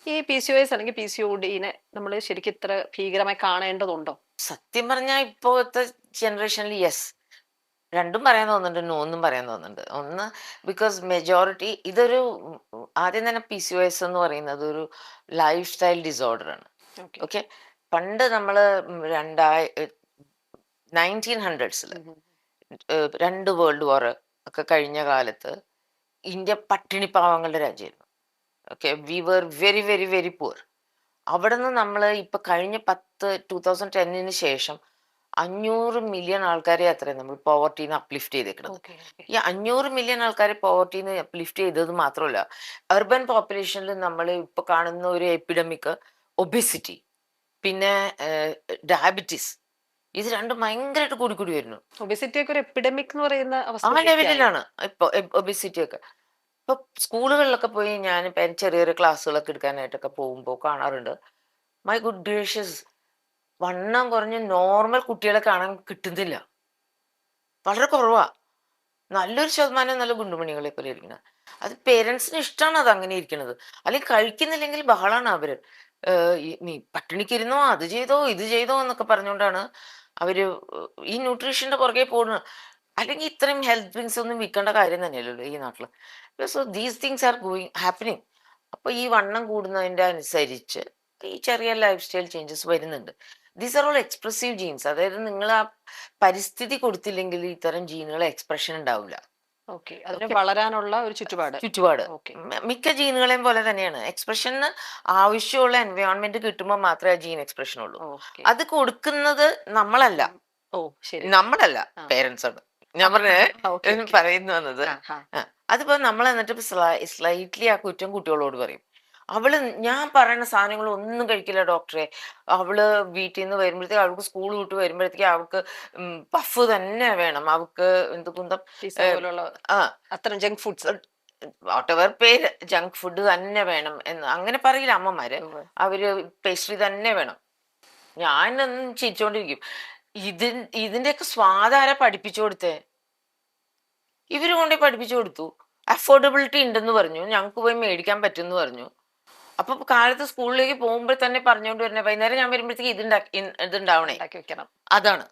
ഈ PCOS അല്ലെങ്കിൽ PCODനെ നമ്മൾ ശരിക്കും ഇത്ര ഭീകരമായി കാണേണ്ടതുണ്ടോ? സത്യം പറഞ്ഞാൽ ഇപ്പോഴത്തെ ജനറേഷനിൽ യെസ്. രണ്ടും പറയാൻ തോന്നുന്നുണ്ട്, നോന്നും പറയാൻ തോന്നുന്നുണ്ട്. ഒന്ന്, ബിക്കോസ് മെജോറിറ്റി ഇതൊരു ആദ്യം തന്നെ PCOS എന്ന് പറയുന്നത് ഒരു ലൈഫ് സ്റ്റൈൽ ഡിസോർഡർ ആണ്. ഓക്കെ. ഓക്കെ. പണ്ട് നമ്മൾ 1900s രണ്ട് വേൾഡ് വാർ ഒക്കെ കഴിഞ്ഞ കാലത്ത് ഇന്ത്യ പട്ടിണി പാവങ്ങളുടെ രാജ്യമായിരുന്നു. Okay, we were very very very poor. അവിടെ നിന്ന് നമ്മൾ ഇപ്പൊ കഴിഞ്ഞ 2010 ശേഷം 500 മില്യൺ ആൾക്കാരെ അത്രയും നമ്മൾ പോവർട്ടിന്ന് അപ്ലിഫ്റ്റ് ചെയ്തേക്കുന്നത്. ഓക്കെ. ഈ 500 മില്യൺ ആൾക്കാരെ പോവർട്ടിന്ന് അപ്ലിഫ്റ്റ് ചെയ്തത് മാത്രമല്ല, അർബൻ പോപ്പുലേഷനിൽ നമ്മൾ ഇപ്പൊ കാണുന്ന ഒരു എപ്പിഡമിക് ഒബിസിറ്റി, പിന്നെ ഡയബറ്റീസ്, ഇത് രണ്ടും ഭയങ്കരമായിട്ട് കൂടിക്കൂടി വരുന്നു. ഒബിസിറ്റി ഒക്കെ ഒരു എപ്പിഡമിക് എന്ന് പറയുന്ന ആ അവസ്ഥയിലേക്കായി. ലെവലിലാണ് ഇപ്പൊ ഒബിസിറ്റി ഒക്കെ. ഇപ്പൊ സ്കൂളുകളിലൊക്കെ പോയി ഞാനിപ്പോ ചെറിയ ചെറിയ ക്ലാസ്സുകളൊക്കെ എടുക്കാനായിട്ടൊക്കെ പോകുമ്പോൾ കാണാറുണ്ട്. മൈ ഗുഡ് ഗ്രേഷ്യസ്, വണ്ണം കുറഞ്ഞ് നോർമൽ കുട്ടികളെ കാണാൻ കിട്ടുന്നില്ല, വളരെ കുറവാ. നല്ലൊരു ശതമാനം നല്ല ഗുണ്ടുമണികളെ പോലെ ഇരിക്കുന്നത്. അത് പേരൻസിന് ഇഷ്ടമാണ് അത് അങ്ങനെ ഇരിക്കുന്നത്. അല്ലെങ്കിൽ കഴിക്കുന്നില്ലെങ്കിൽ ബഹളാണ് അവര്. നീ പട്ടിണിക്ക് ഇരുന്നോ, അത് ചെയ്തോ ഇത് ചെയ്തോ എന്നൊക്കെ പറഞ്ഞുകൊണ്ടാണ് അവര് ഈ ന്യൂട്രീഷന്റെ പുറകെ പോകുന്നത്. അല്ലെങ്കിൽ ഇത്രയും ഹെൽത്ത് ഡ്രിങ്ക്സ് ഒന്നും വിൽക്കേണ്ട കാര്യം തന്നെയല്ലല്ലോ ഈ നാട്ടില്. So these things are going happening. അപ്പൊ ഈ വണ്ണം കൂടുന്നതിന്റെ അനുസരിച്ച് ഈ ചെറിയ ലൈഫ് സ്റ്റൈൽ ചേഞ്ചസ് വരുന്നുണ്ട്. These are all expressive genes. അതായത് നിങ്ങൾ ആ പരിസ്ഥിതി കൊടുത്തില്ലെങ്കിൽ ഇത്തരം ജീനുകൾ എക്സ്പ്രഷൻ ഉണ്ടാവില്ല. ഓക്കെ. അതിന് വളരാനുള്ള ഒരു ചുറ്റുപാട്. ചുറ്റുപാട് ഓക്കെ. മിക്ക ജീനുകളെയും പോലെ തന്നെയാണ്. എക്സ്പ്രഷന് ആവശ്യമുള്ള എൻവയോൺമെന്റ് കിട്ടുമ്പോൾ മാത്രമേ ആ ജീൻ എക്സ്പ്രഷൻ ഉള്ളൂ. ഓക്കെ. അത് കൊടുക്കുന്നത് നമ്മളല്ല. ഓ ശരി. നമ്മളല്ല, ആ. പേരൻസ് ആണ്. ഞാൻ പറഞ്ഞ ഓക്കെ, ഓക്കെ. പറയുന്നു വന്നത്. ആ, ആ. അതിപ്പോ നമ്മൾ എന്നിട്ട് സ്ലൈറ്റ്ലി ആ കുറ്റം കുട്ടികളോട് പറയും. അവള് ഞാൻ പറയുന്ന സാധനങ്ങൾ ഒന്നും കഴിക്കില്ല ഡോക്ടറെ. അവള് വീട്ടിൽ നിന്ന് വരുമ്പോഴത്തേക്ക്, അവൾക്ക് സ്കൂൾ വിട്ട് വരുമ്പോഴത്തേക്ക് അവൾക്ക് പഫ് തന്നെ വേണം, അവൾക്ക് എന്ത് കുന്തം, പിസ്സ പോലുള്ള ആ അത്തരം ജങ്ക് ഫുഡ്സ്. വാട്ട് എവർ പേര്, ജങ്ക് ഫുഡ് തന്നെ വേണം എന്ന് അങ്ങനെ പറയില്ല അമ്മമാര്. അവര് പേസ്ട്രി തന്നെ വേണം. ഞാനൊന്നും ചിരിച്ചോണ്ടിരിക്കും. ഇതിന്റെയൊക്കെ സ്വാദാര പഠിപ്പിച്ചു കൊടുത്തേ? ഇവര് കൊണ്ടേ പഠിപ്പിച്ചു കൊടുത്തു. അഫോർഡബിലിറ്റി ഉണ്ടെന്ന് പറഞ്ഞു, ഞങ്ങൾക്ക് പോയി മേടിക്കാൻ പറ്റുമെന്ന് പറഞ്ഞു. അപ്പൊ കാലത്ത് സ്കൂളിലേക്ക് പോകുമ്പോൾ തന്നെ പറഞ്ഞുകൊണ്ട് വരുന്നത്, വൈകുന്നേരം ഞാൻ വരുമ്പോഴത്തേക്ക് ഇതുണ്ടാവണേ. ഉണ്ടാക്കി വെക്കണം. അതാണ്.